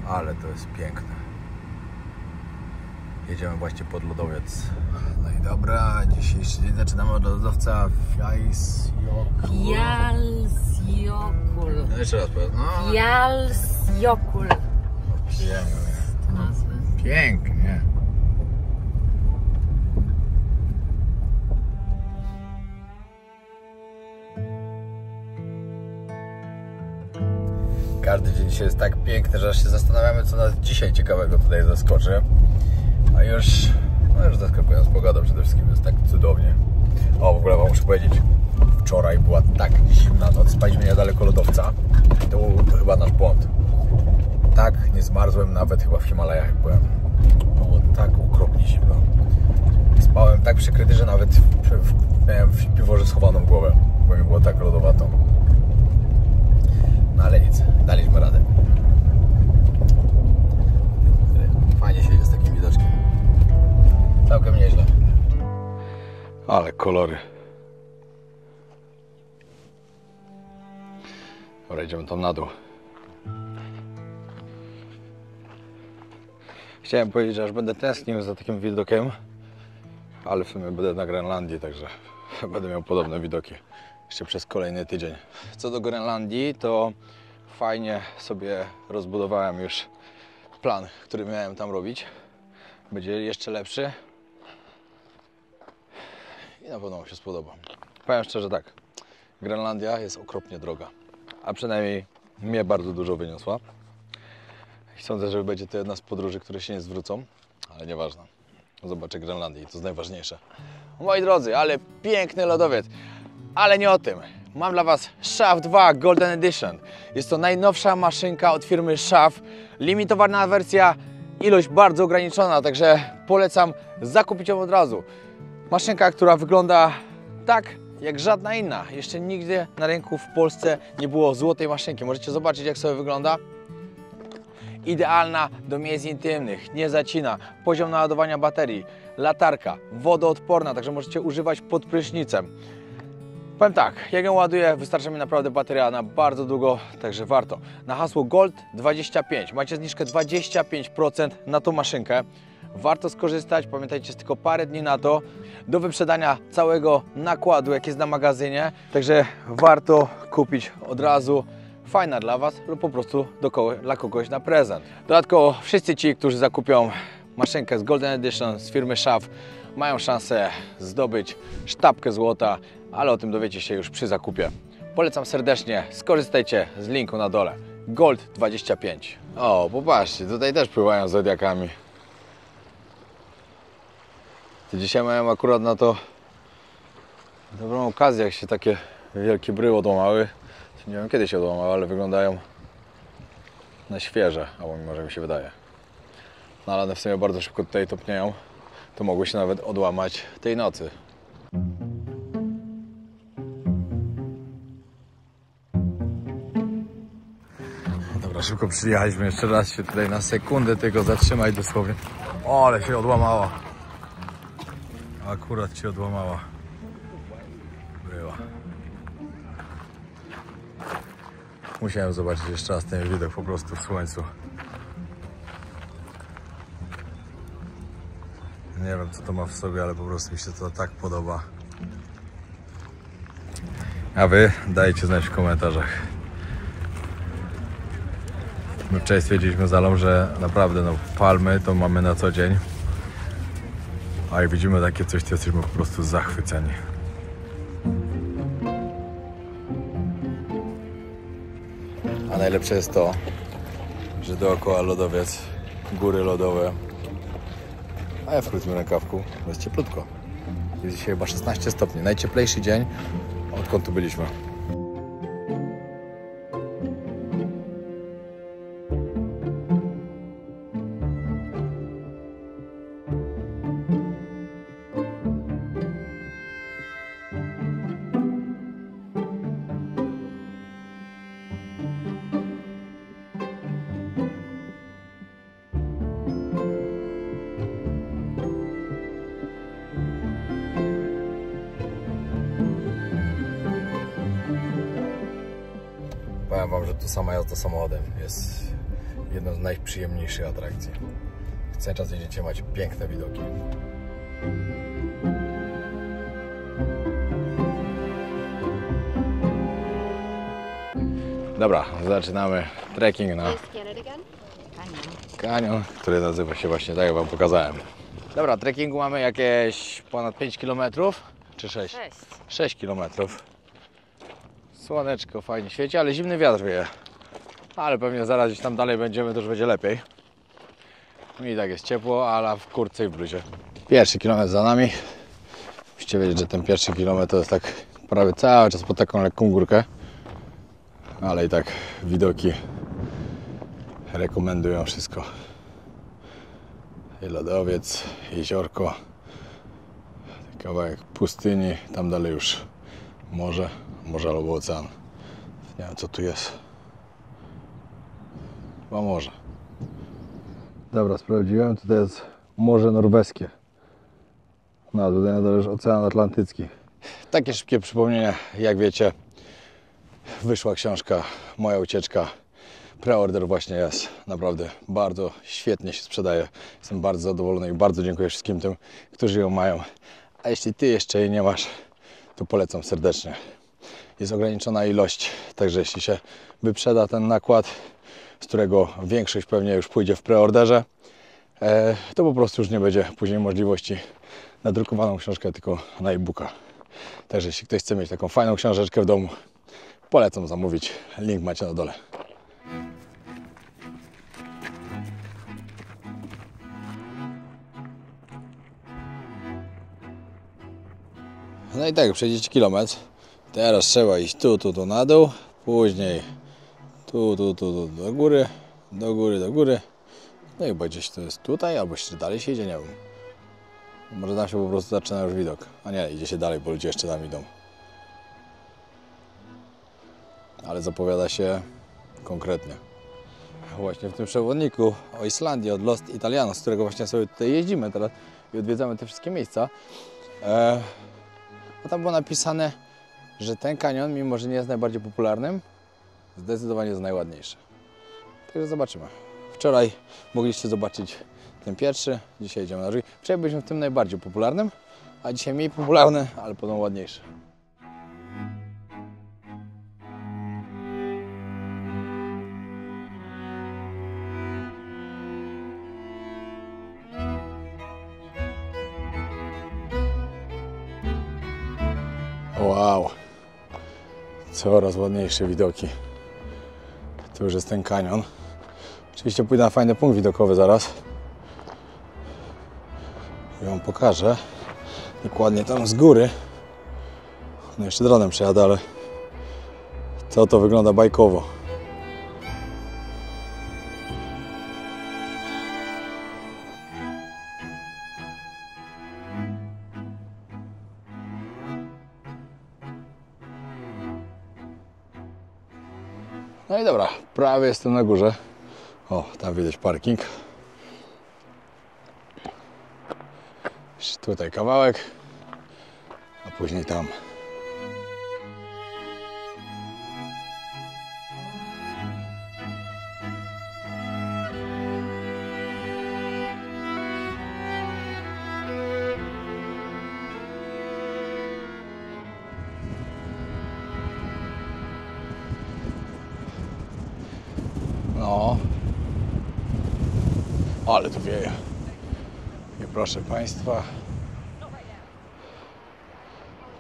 Ale to jest piękne. Jedziemy właśnie pod lodowiec. No i dobra, dzisiejszy dzień zaczynamy od lodowca Fjalsjökull. No jeszcze raz powiem. No. Fjalsjökull. Pięknie. Pięknie. Każdy dzień dzisiaj jest tak piękny, że aż się zastanawiamy, co nas dzisiaj ciekawego tutaj zaskoczy. A już zaskakując pogodą przede wszystkim, jest tak cudownie. O, w ogóle wam muszę powiedzieć, wczoraj była tak zimna noc, spaliśmy niedaleko lodowca. To był chyba nasz błąd. Tak nie zmarzłem nawet chyba w Himalajach, jak byłem. Było tak okropnie zimno. Spałem tak przykryty, że nawet miałem w piworze schowaną głowę, bo mi było tak lodowato. No ale nic, daliśmy radę. Fajnie się z takim widoczkiem. Całkiem nieźle. Ale kolory. Dobra, idziemy tam na dół. Chciałem powiedzieć, że aż będę tęsknił za takim widokiem, ale w sumie będę na Grenlandii, także będę miał podobne widoki jeszcze przez kolejny tydzień. Co do Grenlandii, to fajnie sobie rozbudowałem już plan, który miałem tam robić. Będzie jeszcze lepszy i na pewno mu się spodoba. Powiem szczerze tak, Grenlandia jest okropnie droga, a przynajmniej mnie bardzo dużo wyniosła. I sądzę, że będzie to jedna z podróży, które się nie zwrócą, ale nieważne. Zobaczę Grenlandię i to jest najważniejsze. Moi drodzy, ale piękny lodowiec, ale nie o tym. Mam dla Was SHAFT 2 Golden Edition. Jest to najnowsza maszynka od firmy SHAFT. Limitowana wersja, ilość bardzo ograniczona, także polecam zakupić ją od razu. Maszynka, która wygląda tak jak żadna inna. Jeszcze nigdy na rynku w Polsce nie było złotej maszynki. Możecie zobaczyć, jak sobie wygląda. Idealna do miejsc intymnych, nie zacina, poziom naładowania baterii, latarka, wodoodporna, także możecie używać pod prysznicem. Powiem tak, jak ją ładuję, wystarcza mi naprawdę bateria na bardzo długo, także warto. Na hasło GOLD25 macie zniżkę 25% na tą maszynkę. Warto skorzystać, pamiętajcie, jest tylko parę dni na to, do wyprzedania całego nakładu, jak jest na magazynie, także warto kupić od razu. Fajna dla Was lub po prostu dla kogoś na prezent. Dodatkowo wszyscy ci, którzy zakupią maszynkę z Golden Edition z firmy SHAFT, mają szansę zdobyć sztabkę złota, ale o tym dowiecie się już przy zakupie. Polecam serdecznie, skorzystajcie z linku na dole. GOLD25. O, popatrzcie, tutaj też pływają zodiakami. Dzisiaj miałem akurat na to dobrą okazję, jak się takie wielkie bryły odłamały. Nie wiem, kiedy się odłamały, ale wyglądają na świeże, albo może mi się wydaje. No ale one w sumie bardzo szybko tutaj topnieją. To mogły się nawet odłamać tej nocy. Dobra, szybko przyjechaliśmy. Jeszcze raz się tutaj na sekundę tylko zatrzymać dosłownie. O, ale się odłamała. Akurat się odłamała. Była. Musiałem zobaczyć jeszcze raz ten widok po prostu w słońcu. Nie wiem, co to ma w sobie, ale po prostu mi się to tak podoba. A Wy dajcie znać w komentarzach. My wczoraj stwierdziliśmy z Alą, że naprawdę no, palmy to mamy na co dzień. A jak widzimy takie coś, to jesteśmy po prostu zachwyceni. A najlepsze jest to, że dookoła lodowiec, góry lodowe, a ja w krótkim rękawku, jest cieplutko. Jest dzisiaj chyba 16 stopni, najcieplejszy dzień, odkąd tu byliśmy. Powiem wam, że to sama jazda samochodem jest jedną z najprzyjemniejszych atrakcji. Cały czas jedziecie, macie piękne widoki. Dobra, zaczynamy trekking na kanion, który nazywa się właśnie tak, jak Wam pokazałem. Dobra, trekkingu mamy jakieś ponad 5 km, czy 6? 6 km. Słoneczko fajnie świeci, ale zimny wiatr wieje. Ale pewnie zaraz gdzieś tam dalej będziemy, to już będzie lepiej. Mi tak jest ciepło, ale w kurtce i w bluzie. Pierwszy kilometr za nami. Musicie wiedzieć, że ten pierwszy kilometr to jest tak prawie cały czas pod taką lekką górkę. Ale i tak widoki rekomendują wszystko. I lodowiec, jeziorko, kawałek pustyni, tam dalej już morze albo ocean. Nie wiem co tu jest. Chyba morze. Dobra, sprawdziłem, tutaj jest Morze Norweskie. No, tutaj na dole jest Ocean Atlantycki. Takie szybkie przypomnienie, jak wiecie, wyszła książka Moja ucieczka. Preorder właśnie jest. Naprawdę bardzo świetnie się sprzedaje. Jestem bardzo zadowolony i bardzo dziękuję wszystkim tym, którzy ją mają. A jeśli Ty jeszcze jej nie masz, to polecam serdecznie. Jest ograniczona ilość, także jeśli się wyprzeda ten nakład, z którego większość pewnie już pójdzie w preorderze, to po prostu już nie będzie później możliwości na drukowaną książkę, tylko na e-booka. Także jeśli ktoś chce mieć taką fajną książeczkę w domu, polecam zamówić. Link macie na dole. No i tak, przejdziecie kilometr. Teraz trzeba iść tu na dół, później tu do góry, do góry. No i chyba gdzieś to jest tutaj, albo jeszcze dalej się idzie, nie wiem. Może tam się po prostu zaczyna już widok. A nie, idzie się dalej, bo ludzie jeszcze tam idą. Ale zapowiada się konkretnie. Właśnie w tym przewodniku o Islandii od Lost Italiano, z którego właśnie sobie tutaj jeździmy teraz i odwiedzamy te wszystkie miejsca. Bo tam było napisane, że ten kanion, mimo że nie jest najbardziej popularnym, zdecydowanie jest najładniejszy. Także zobaczymy. Wczoraj mogliście zobaczyć ten pierwszy, dzisiaj idziemy na drugi. Wczoraj byliśmy w tym najbardziej popularnym, a dzisiaj mniej popularny, ale podobno ładniejszy. Wow! Coraz ładniejsze widoki. Tu już jest ten kanion. Oczywiście pójdę na fajny punkt widokowy zaraz. I Wam pokażę. Dokładnie tam z góry. No jeszcze dronem przejadę, ale co to wygląda bajkowo. No i dobra, prawie jestem na górze. O, tam widać parking. Jeszcze tutaj kawałek, a później tam. No, ale tu wieje. I proszę Państwa,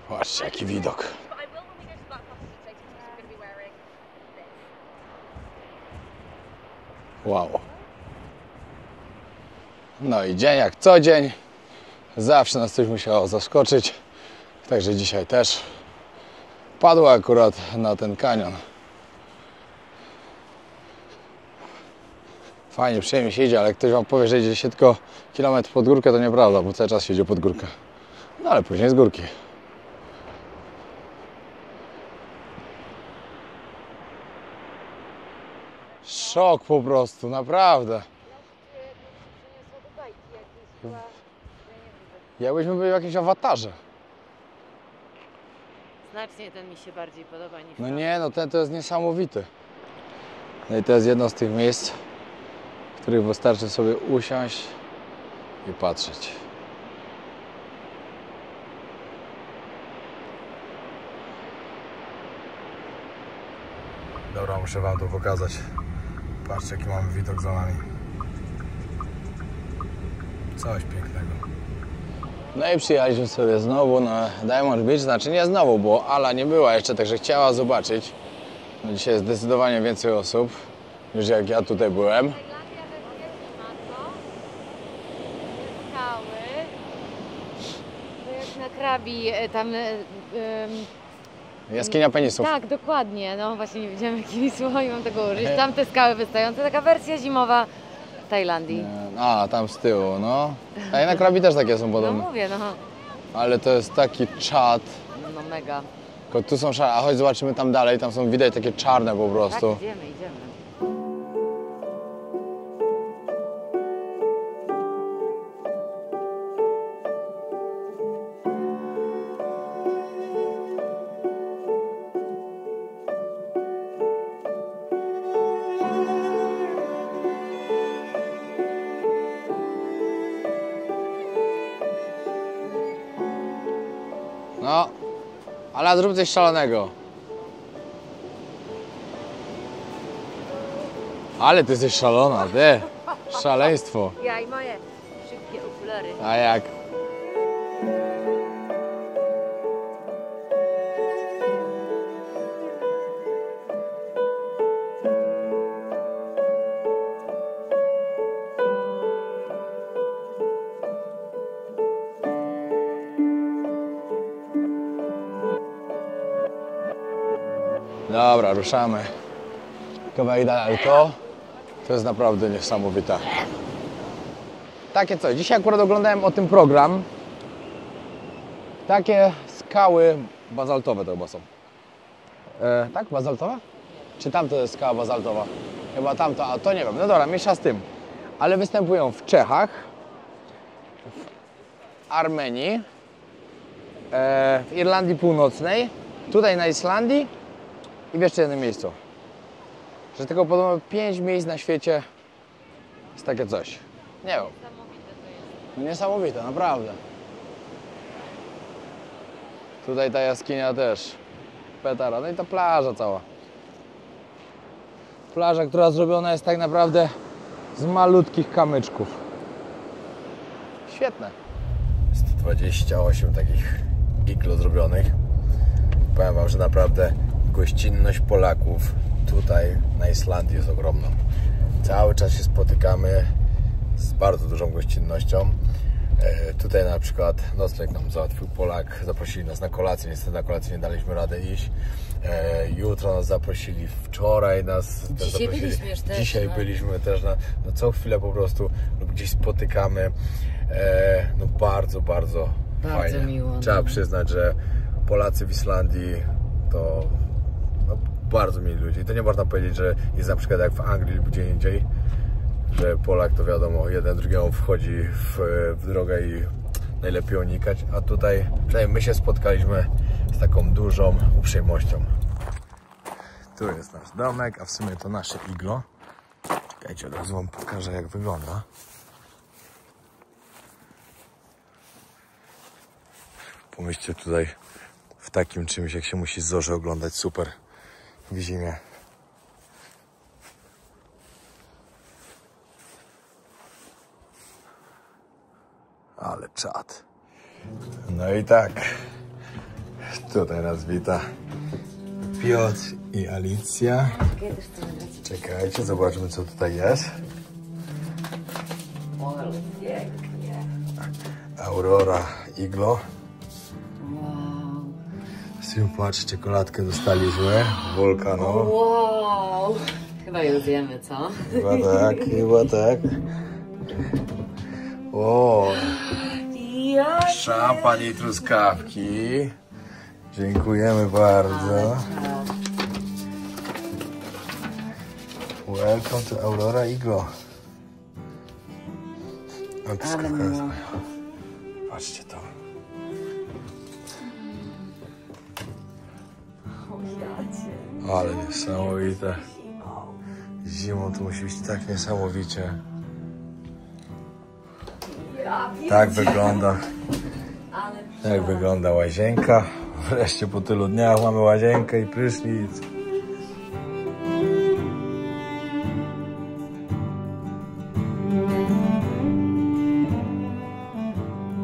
patrzcie jaki widok. Wow. No i dzień jak co dzień. Zawsze nas coś musiało zaskoczyć. Także dzisiaj też padło akurat na ten kanion. Fajnie, przyjemnie się idzie, ale jak ktoś Wam powie, że idzie się tylko kilometr pod górkę, to nieprawda, bo cały czas się idzie pod górkę. No ale później z górki. Szok po prostu, naprawdę. Jakbyśmy byli w jakimś awatarze. Znacznie ten mi się bardziej podoba niż No tamten. nie, no ten to jest niesamowity. No i to jest jedno z tych miejsc, których wystarczy sobie usiąść i patrzeć. Dobra, muszę wam to pokazać. Patrzcie, jaki mamy widok za nami. Coś pięknego. No i przyjechaliśmy sobie znowu na Diamond Beach. Znaczy nie znowu, bo Ala nie była jeszcze, także chciała zobaczyć. No dzisiaj jest zdecydowanie więcej osób, niż jak ja tutaj byłem. Tajlandia bezpieczna, co? Skały. To jak na Krabi, tam... Jaskinia penisów. tak, dokładnie. No właśnie nie wiedziałam jakimi słowami mam tego użyć. Tam te skały wystające, taka wersja zimowa w Tajlandii. A, tam z tyłu, no. A i na Krabi też takie są No podobne. mówię, no. Ale to jest taki czad. No mega. Tylko tu są szare, a chodź zobaczymy tam dalej, tam są widać takie czarne po prostu. Tak, idziemy. No, ale zrób coś szalonego. Ale ty jesteś szalona, ty. Szaleństwo. Ja i moje szybkie okulary. A jak? Dobra, ruszamy. Kawałek dalej, to jest naprawdę niesamowite. Takie coś. Dzisiaj akurat oglądałem o tym program. Takie skały bazaltowe to chyba są. Tak? Bazaltowa? Czy tamto jest skała bazaltowa? Chyba tamto, a to nie wiem. No dobra, mniejsza z tym. Ale występują w Czechach, w Armenii, w Irlandii Północnej, tutaj na Islandii i w jeszcze jednym miejscu. Że tylko podobno 5 miejsc na świecie jest takie coś. Nie wiem. Niesamowite to jest. Niesamowite, naprawdę. Tutaj ta jaskinia też. Petara. No i ta plaża cała. Plaża, która zrobiona jest tak naprawdę z malutkich kamyczków. Świetne. 128 takich iglo zrobionych. Powiem wam, że naprawdę gościnność Polaków tutaj na Islandii jest ogromna. Cały czas się spotykamy z bardzo dużą gościnnością. Tutaj na przykład nocleg nam załatwił Polak, zaprosili nas na kolację, niestety na kolację nie daliśmy rady iść. Jutro nas zaprosili, wczoraj nas też zaprosili. Byliśmy już też, Dzisiaj no. byliśmy też no co chwilę po prostu lub gdzieś spotykamy. No bardzo fajnie. Miło, no. Trzeba przyznać, że Polacy w Islandii to no, bardzo mili ludzie. I to nie można powiedzieć, że jest na przykład jak w Anglii lub gdzie indziej, że Polak to wiadomo, jeden drugiemu wchodzi w drogę i najlepiej unikać, a tutaj przynajmniej my się spotkaliśmy z taką dużą uprzejmością. Tu jest nasz domek, a w sumie to nasze iglo. Czekajcie, od razu wam pokażę, jak wygląda. Pomyślcie tutaj w takim czymś, jak się musi zorzę oglądać, super w zimie. Ale czad. No i tak. Tutaj nas wita Piotr i Alicja. Czekajcie, zobaczmy, co tutaj jest. Aurora Iglo. Patrz, czekoladkę dostaliśmy. Volcano. Wow! Chyba ją zjemy, co? Chyba tak. O! Szampan i truskawki. Dziękujemy bardzo. Welcome to Aurora Iglo. O, truskawka jest moja. Patrzcie to. Ale niesamowite. Zimą to musi być tak niesamowicie. Tak wygląda łazienka. Wreszcie po tylu dniach mamy łazienkę i prysznic.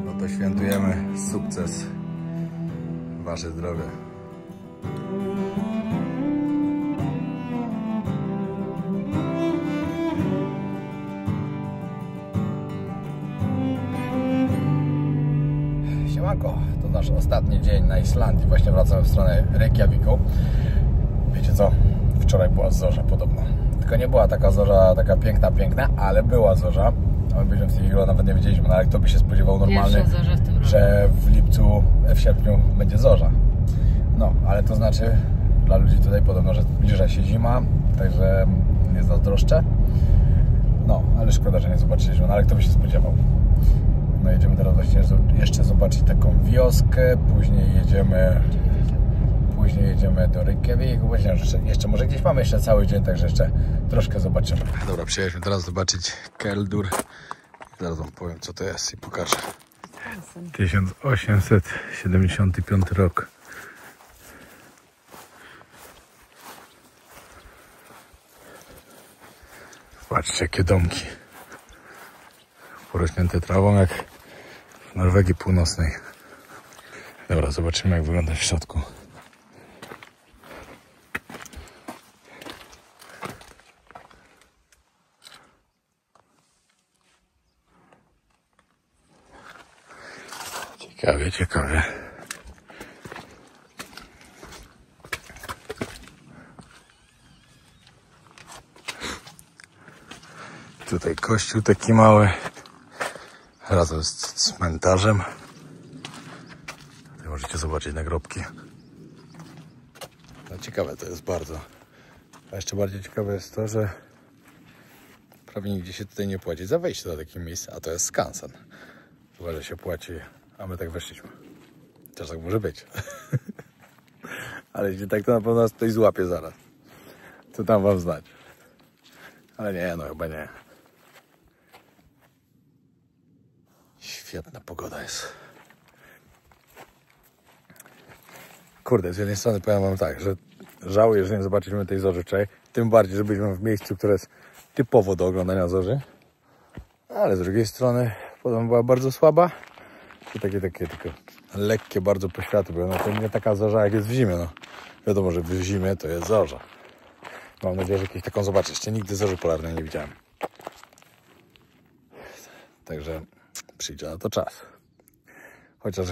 No to świętujemy sukces. Wasze zdrowie. Siemanko, to nasz ostatni dzień na Islandii. Właśnie wracamy w stronę Reykjaviku. Wiecie co? Wczoraj była zorza podobno. Tylko nie była taka zorza, taka piękna, ale była zorza. A my byliśmy w tej chwili, nawet nie wiedzieliśmy, no ale kto by się spodziewał normalnie, że w lipcu, w sierpniu będzie zorza. No, ale to znaczy dla ludzi tutaj podobno, że zbliża się zima, także nie zazdroszczę. No, ale szkoda, że nie zobaczyliśmy, no ale kto by się spodziewał. No jedziemy teraz właśnie jeszcze zobaczyć taką wioskę, później jedziemy do Reykjaviku, właśnie jeszcze może gdzieś mamy jeszcze cały dzień, także jeszcze troszkę zobaczymy. Dobra, przyjechaliśmy teraz zobaczyć Keldur. Zaraz wam powiem, co to jest i pokażę. 1875 rok. Patrzcie, jakie domki. Porośnięte trawą jak w Norwegii Północnej. Dobra, zobaczymy, jak wygląda w środku. Ciekawie. Tutaj kościół taki mały, razem z cmentarzem. Tutaj możecie zobaczyć nagrobki. No ciekawe to jest bardzo. A jeszcze bardziej ciekawe jest to, że prawie nigdzie się tutaj nie płaci za wejście do takich miejsc, a to jest skansen. Chyba, że się płaci, a my tak weszliśmy. Też tak może być. Ale jeśli tak, to na pewno nas tutaj złapie zaraz. Co tam wam znać. Ale nie, no chyba nie. Świetna pogoda jest. Kurde, z jednej strony powiem wam tak, że żałuję, że nie zobaczyliśmy tej zorzy wczoraj. Tym bardziej, że byliśmy w miejscu, które jest typowo do oglądania zorzy. Ale z drugiej strony pogoda była bardzo słaba. I takie tylko lekkie bardzo poświaty były. No to nie taka zorza, jak jest w zimie. No. Wiadomo, że w zimie to jest zorza. Mam nadzieję, że jakieś taką zobaczę. Jeszcze nigdy zorzy polarnej nie widziałem. Także przyjdzie na to czas. Chociaż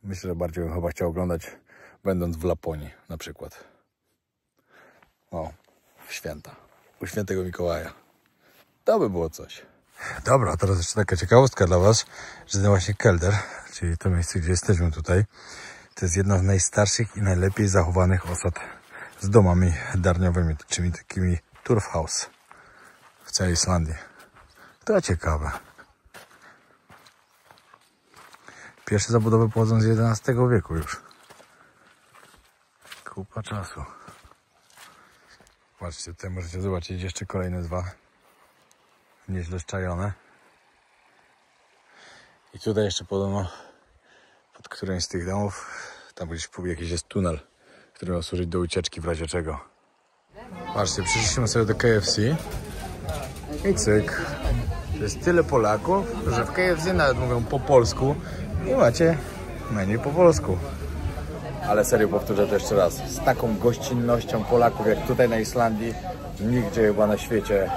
myślę, że bardziej bym chyba chciał oglądać, będąc w Laponii na przykład. O, w święta. U świętego Mikołaja. To by było coś. Dobra, teraz jeszcze taka ciekawostka dla was, że ten właśnie Keldur, czyli to miejsce, gdzie jesteśmy tutaj, to jest jedna z najstarszych i najlepiej zachowanych osad z domami darniowymi, czyli takimi turfhouse w całej Islandii. To ciekawe. Pierwsze zabudowy pochodzą z XI wieku już. Kupa czasu. Patrzcie, tutaj możecie zobaczyć jeszcze kolejne dwa. Nieźle szczajone. I tutaj jeszcze podobno pod którymś z tych domów, tam gdzieś jakiś jest tunel, który ma służyć do ucieczki w razie czego. Patrzcie, przyszliśmy sobie do KFC i cyk. To jest tyle Polaków, że w KFC nawet mówią po polsku i macie menu po polsku. Ale serio, powtórzę to jeszcze raz. Z taką gościnnością Polaków jak tutaj na Islandii nigdzie chyba na świecie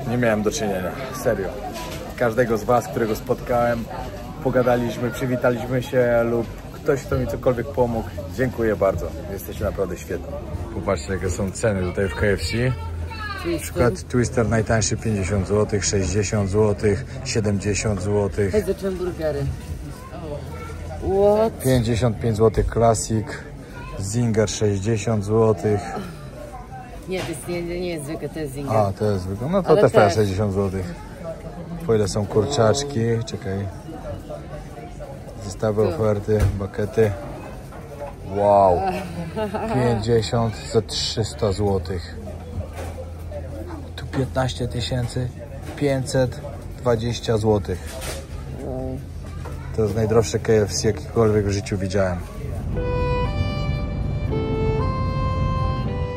nie miałem do czynienia. Serio. Każdego z was, którego spotkałem, pogadaliśmy, przywitaliśmy się lub ktoś, kto mi cokolwiek pomógł. Dziękuję bardzo. Jesteście naprawdę świetni. Popatrzcie, jakie są ceny tutaj w KFC. Na przykład Twister najtańszy 50 zł, 60 zł, 70 zł. Zacząłem burgery. What? 55 zł Classic, Zinger 60 zł. Nie, to jest, nie jest zwykle, to jest Zinger. A, to jest zwykle. No to Ale też prawie też. 60 zł. Po ile są kurczaczki? Czekaj. Zestawy, oferty, bakety. Wow. 50 za 300 zł. Tu 15 500, 20 zł. To jest najdroższe KFC, jakikolwiek w życiu widziałem.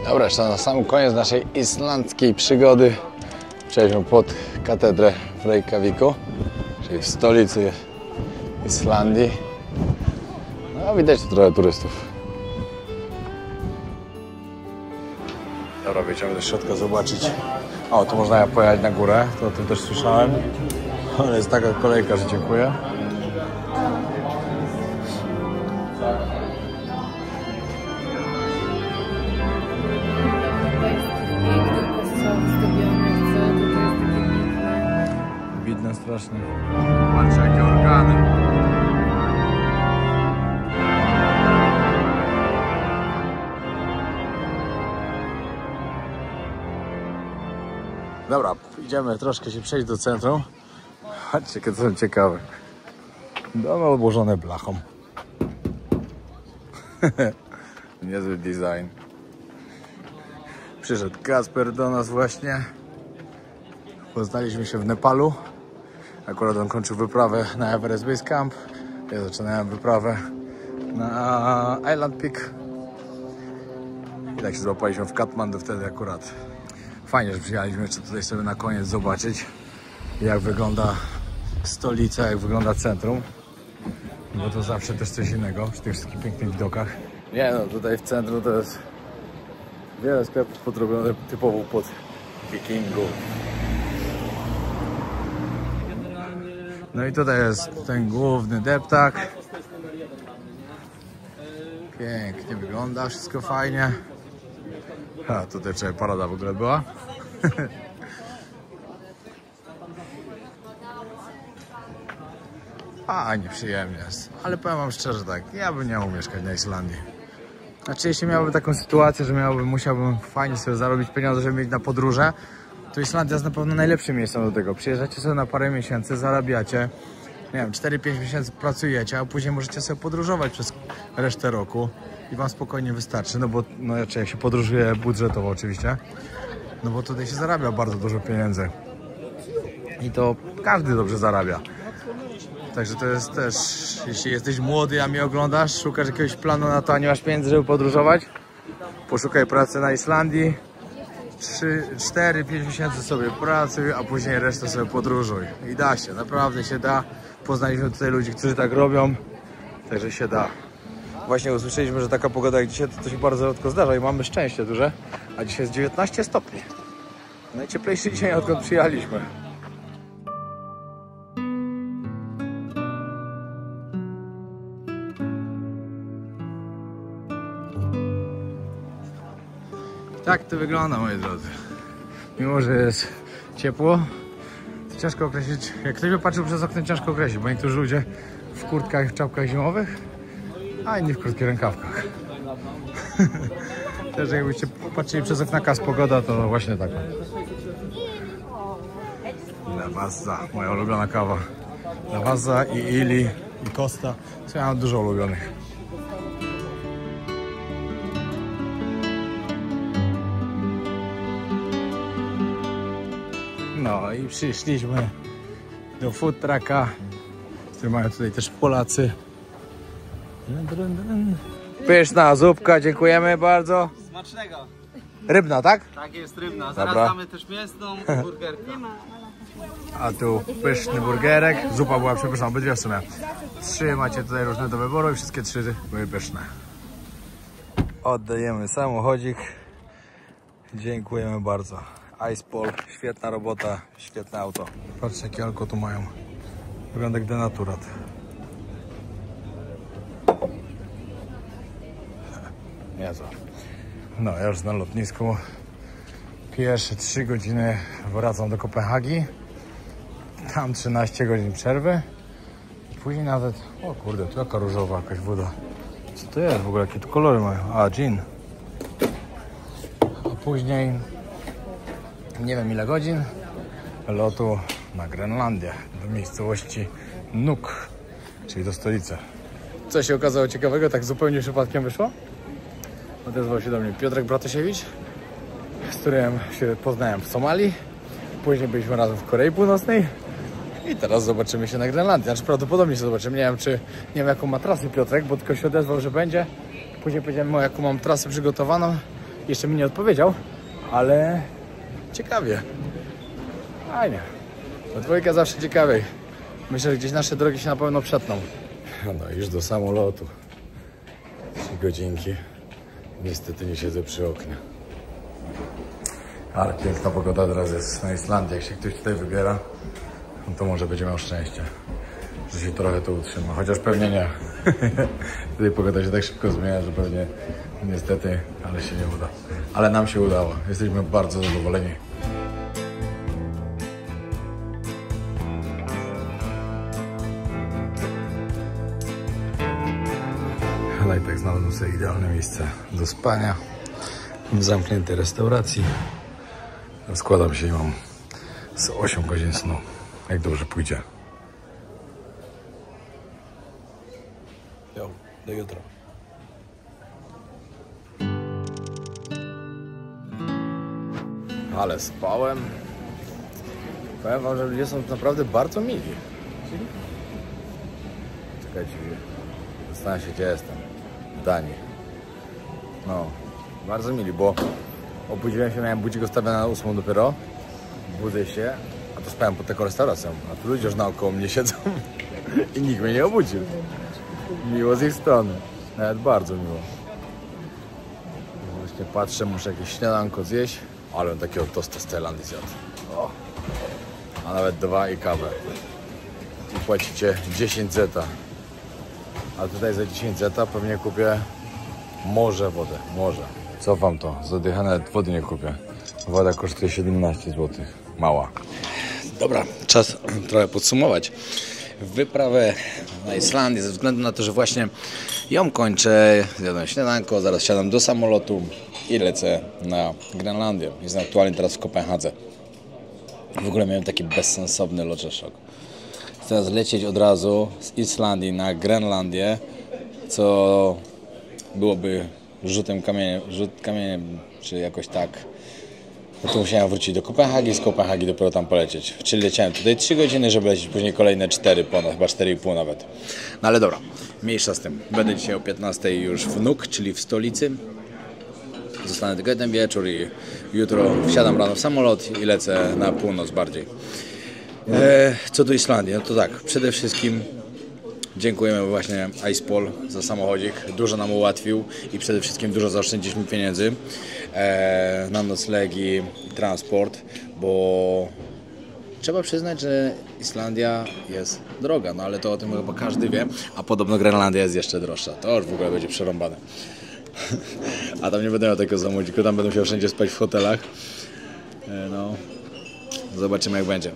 Dobra, jeszcze na sam koniec naszej islandzkiej przygody przejdźmy pod katedrę w Reykjaviku, czyli w stolicy Islandii. No, widać tu trochę turystów. Dobra, wejdziemy do środka zobaczyć. O, tu można pojechać na górę, to o tym też słyszałem. Ale jest taka kolejka, że dziękuję. Widne strasznie. Patrzcie, jakie organy. Dobra, idziemy troszkę się przejść do centrum. Patrzcie, jakie to są ciekawe. Domy obłożone blachą. Niezły design. Przyszedł Kasper do nas właśnie. Poznaliśmy się w Nepalu. Akurat on kończył wyprawę na Everest Base Camp. Ja zaczynałem wyprawę na Island Peak. I tak się złapaliśmy w Katmandu wtedy akurat. Fajnie, że przyjechaliśmy jeszcze tutaj sobie na koniec zobaczyć, jak wygląda stolica, jak wygląda centrum. Bo to zawsze też coś innego przy tych wszystkich pięknych widokach. Nie no, tutaj w centrum to jest wiele sklepów podrobionych typowo pod wikingów. No i tutaj jest ten główny deptak. Pięknie wygląda, wszystko fajnie. A tutaj wczoraj parada w ogóle była. A, nieprzyjemnie jest. Ale powiem wam szczerze tak, ja bym nie mógł mieszkać na Islandii. Znaczy, jeśli miałbym taką sytuację, że musiałbym fajnie sobie zarobić pieniądze, żeby mieć na podróże, to Islandia jest na pewno najlepszym miejscem do tego. Przyjeżdżacie sobie na parę miesięcy, zarabiacie, nie wiem, 4-5 miesięcy pracujecie, a później możecie sobie podróżować przez resztę roku i wam spokojnie wystarczy, no bo jak się podróżuje budżetowo oczywiście, no bo tutaj się zarabia bardzo dużo pieniędzy i to każdy dobrze zarabia. Także to jest też, jeśli jesteś młody, a mnie oglądasz, szukasz jakiegoś planu na to, a nie masz pieniędzy, żeby podróżować, poszukaj pracy na Islandii, 4-5 miesięcy sobie pracuj, a później resztę sobie podróżuj. I da się, naprawdę się da. Poznaliśmy tutaj ludzi, którzy tak robią, także się da. Właśnie usłyszeliśmy, że taka pogoda jak dzisiaj, to się bardzo rzadko zdarza i mamy szczęście duże, a dzisiaj jest 19 stopni. Najcieplejszy dzień, odkąd przyjechaliśmy. Tak to wygląda, moi drodzy. Mimo że jest ciepło, to ciężko określić. Jak ktoś by patrzył przez okno, ciężko określić, bo niektórzy ludzie w kurtkach i w czapkach zimowych, a inni w krótkich rękawkach. Też jakbyście patrzyli przez okna, jaka jest pogoda, to właśnie taka. Lavazza, moja ulubiona kawa. Lavazza i Ili i Costa. Ja mam dużo ulubionych. No i przyszliśmy do food trucka, który mają tutaj też Polacy. Pyszna zupka, dziękujemy bardzo. Smacznego. Rybna, tak? Tak jest, rybna. Dobra. Zaraz mamy też mięsną burgerkę. A tu pyszny burgerek. Zupa była przepyszna, obydwie w sumie. 3 macie tutaj różne do wyboru i wszystkie 3 były pyszne. Oddajemy samochodzik. Dziękujemy bardzo. Icepol, świetna robota, świetne auto. Patrzcie, jakie alko tu mają. Wygląda jak denaturat. Niezła. No, ja już na lotnisku. Pierwsze 3 godziny wracam do Kopenhagi. Tam 13 godzin przerwy. Później nawet... O kurde, tu jaka różowa jakaś woda. Co to jest w ogóle? Jakie tu kolory mają? A, gin. A później... Nie wiem ile godzin lotu na Grenlandię, do miejscowości Nuuk, czyli do stolicy. Co się okazało ciekawego, tak zupełnie przypadkiem wyszło? Odezwał się do mnie Piotrek Bratosiewicz, z którym się poznałem w Somalii. Później byliśmy razem w Korei Północnej I teraz zobaczymy się na Grenlandii. Znaczy prawdopodobnie się zobaczymy. Nie wiem jaką ma trasę Piotrek, bo tylko się odezwał, że będzie. Później powiedziałem mu jaką mam trasę przygotowaną. Jeszcze mi nie odpowiedział, ale ciekawie. Fajnie. Bo dwójka zawsze ciekawiej. Myślę, że gdzieś nasze drogi się na pewno przetną. No już do samolotu. 3 godzinki. Niestety nie siedzę przy oknie. Ale piękna pogoda teraz jest na Islandii. Jak się ktoś tutaj wybiera, no to może będzie miał szczęście, że się trochę to utrzyma. Chociaż pewnie nie. Tutaj pogoda się tak szybko zmienia, że pewnie niestety, ale się nie uda. Ale nam się udało. Jesteśmy bardzo zadowoleni. Ale i tak znalazłem sobie idealne miejsce do spania w zamkniętej restauracji. Składam się i mam z 8 godzin snu, jak dobrze pójdzie. Do jutra. Ale spałem. Powiem wam, że ludzie są naprawdę bardzo mili. Czekajcie, zastanawiam się, gdzie jestem. W Danii. No, bardzo mili, bo obudziłem się, miałem budzik ustawiony na 8 dopiero. Budzę się, a to spałem pod taką restauracją. A tu ludzie już naokoło mnie siedzą i nikt mnie nie obudził. Miło z ich strony. Nawet bardzo miło. Właśnie patrzę, muszę jakieś śniadanko zjeść. Ale on takiego tosta z Tajlandii zjadł. O. A nawet 2 i kawę. I płacicie 10 zeta. A tutaj za 10 zeta pewnie kupię wodę. Morze. Cofam to. Zadychane nawet wody nie kupię. Woda kosztuje 17 zł. Mała. Dobra, czas trochę podsumować wyprawę na Islandię, ze względu na to, że właśnie ją kończę, zjadłem śniadanko, zaraz siadam do samolotu i lecę na Grenlandię. Jestem aktualnie teraz w Kopenhadze. W ogóle miałem taki bezsensowny loczeszok. Chcę teraz lecieć od razu z Islandii na Grenlandię, co byłoby rzut kamieniem, czy jakoś tak. No to musiałem wrócić do Kopenhagi, z Kopenhagi dopiero tam polecieć. Czyli leciałem tutaj 3 godziny, żeby lecieć później kolejne 4 ponad, chyba 4,5 nawet. No ale dobra, mniejsza z tym. Będę dzisiaj o 15 już w Nuuk, czyli w stolicy. Zostanę tylko jeden wieczór i jutro wsiadam rano w samolot i lecę na północ bardziej. Co do Islandii, no to tak, przede wszystkim dziękujemy właśnie Icepol za samochodzik, dużo nam ułatwił i przede wszystkim dużo zaoszczędziliśmy pieniędzy na noclegi i transport, bo trzeba przyznać, że Islandia jest droga, no ale to o tym chyba każdy wie, a podobno Grenlandia jest jeszcze droższa, to już w ogóle będzie przerąbane. A tam nie będę miał takiego samochodziku, tam będę musiał wszędzie spać w hotelach, no zobaczymy jak będzie.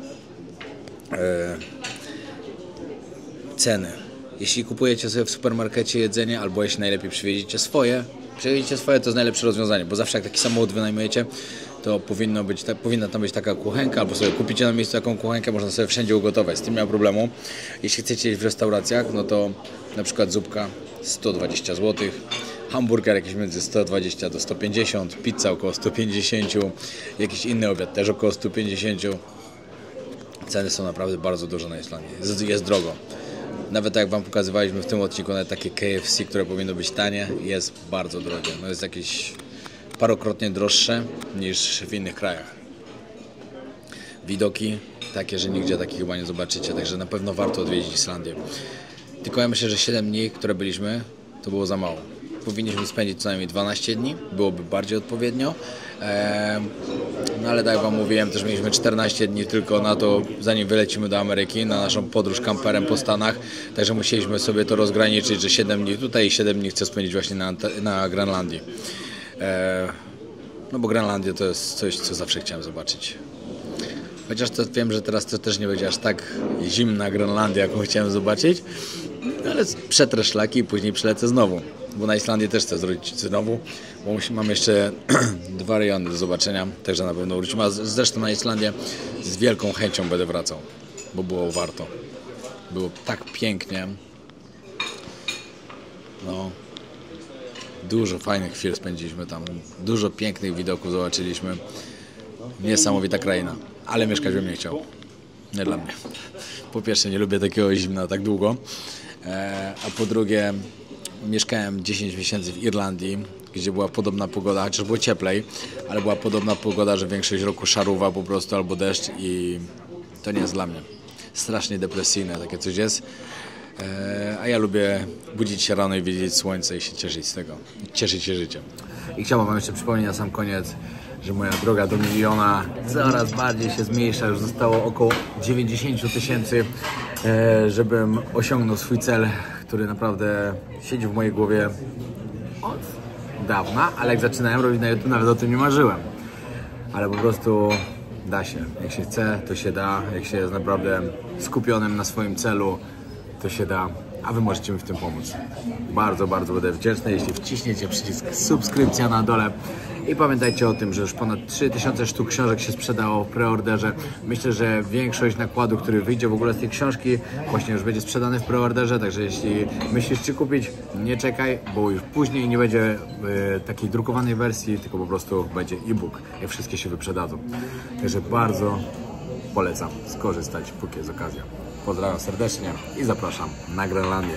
Ceny. Jeśli kupujecie sobie w supermarkecie jedzenie, albo jeśli najlepiej przywieziecie swoje, to jest najlepsze rozwiązanie, bo zawsze jak taki samochód wynajmujecie, to powinna tam być taka kuchenka, albo sobie kupicie na miejscu taką kuchenkę, można sobie wszędzie ugotować, z tym nie ma problemu. Jeśli chcecie jeść w restauracjach, no to na przykład zupka 120 zł, hamburger jakiś między 120 do 150, pizza około 150, jakiś inny obiad też około 150. Ceny są naprawdę bardzo duże na Islandii, jest drogo. Nawet jak wam pokazywaliśmy w tym odcinku, nawet takie KFC, które powinno być tanie, jest bardzo drogie. No jest jakieś parokrotnie droższe niż w innych krajach. Widoki takie, że nigdzie takich chyba nie zobaczycie, także na pewno warto odwiedzić Islandię. Tylko ja myślę, że 7 dni, które byliśmy, to było za mało. Powinniśmy spędzić co najmniej 12 dni, byłoby bardziej odpowiednio. No ale tak jak wam mówiłem, też mieliśmy 14 dni tylko na to, zanim wylecimy do Ameryki, na naszą podróż kamperem po Stanach. Także musieliśmy sobie to rozgraniczyć, że 7 dni tutaj i 7 dni chcę spędzić właśnie na Grenlandii. No bo Grenlandia to jest coś, co zawsze chciałem zobaczyć. Chociaż to wiem, że teraz to też nie będzie aż tak zimna Grenlandia, jaką chciałem zobaczyć. Ale przetrę szlaki i później przylecę znowu. Bo na Islandię też chcę zrobić znowu, bo mam jeszcze 2 rejony do zobaczenia, także na pewno wrócimy. A zresztą na Islandię z wielką chęcią będę wracał, bo było warto. Było tak pięknie. No, dużo fajnych chwil spędziliśmy tam, dużo pięknych widoków zobaczyliśmy. Niesamowita kraina, ale mieszkać bym nie chciał. Nie dla mnie. Po pierwsze, nie lubię takiego zimna tak długo, a po drugie, mieszkałem 10 miesięcy w Irlandii, gdzie była podobna pogoda, chociaż było cieplej, ale była podobna pogoda, że większość roku szaruwa po prostu albo deszcz i to nie jest dla mnie. Strasznie depresyjne takie coś jest, a ja lubię budzić się rano i widzieć słońce i się cieszyć z tego, cieszyć się życiem. I chciałbym wam jeszcze przypomnieć na sam koniec, że moja droga do miliona coraz bardziej się zmniejsza, już zostało około 90 000, żebym osiągnął swój cel, który naprawdę siedzi w mojej głowie od dawna, ale jak zaczynałem robić na YouTube, nawet o tym nie marzyłem. Ale po prostu da się. Jak się chce, to się da. Jak się jest naprawdę skupionym na swoim celu, to się da. A wy możecie mi w tym pomóc. Bardzo, bardzo będę wdzięczny, jeśli wciśniecie przycisk subskrypcja na dole. I pamiętajcie o tym, że już ponad 3000 sztuk książek się sprzedało w preorderze. Myślę, że większość nakładu, który wyjdzie w ogóle z tej książki, właśnie już będzie sprzedany w preorderze. Także jeśli myślisz, czy kupić, nie czekaj, bo już później nie będzie takiej drukowanej wersji, tylko po prostu będzie e-book, jak wszystkie się wyprzedadzą. Także bardzo polecam skorzystać, póki jest okazja. Pozdrawiam serdecznie i zapraszam na Grenlandię.